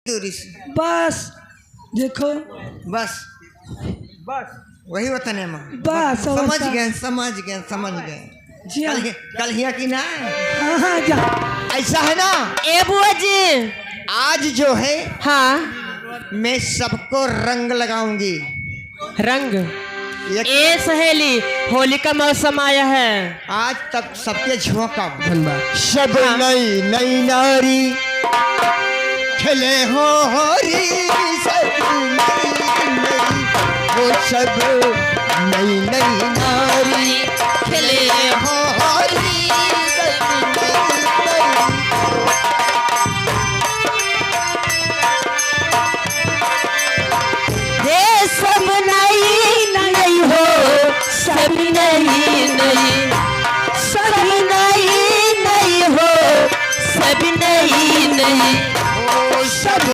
दूरी से। बस देखो, बस बस वही होता है माँ। बस समझ गए समझ गए समझ गए। जी हाँ। कल हिया की ना हाँ हाँ जा। ऐसा है ना ए बुआ जी। आज जो है हाँ मैं सबको रंग लगाऊंगी। रंग। एक ए सहेली, होली का मौसम आया है। आज तक सबके झोंका धन्यवाद। सब नई नई नारी खेले हो होरी सब नई नई वो सब नई नई नारी खेले हो होरी सब नई नई। ये सब नई नई हो, सब नई नई, सब नई नई हो, सब नई नई।